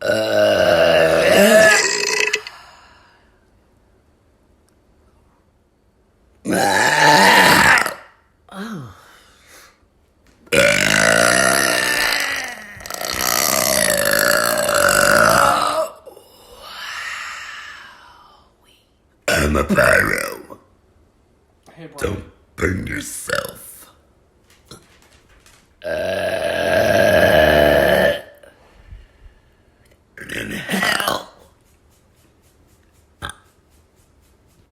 I'm a pyro. Hey, Brian. Don't burn yourself.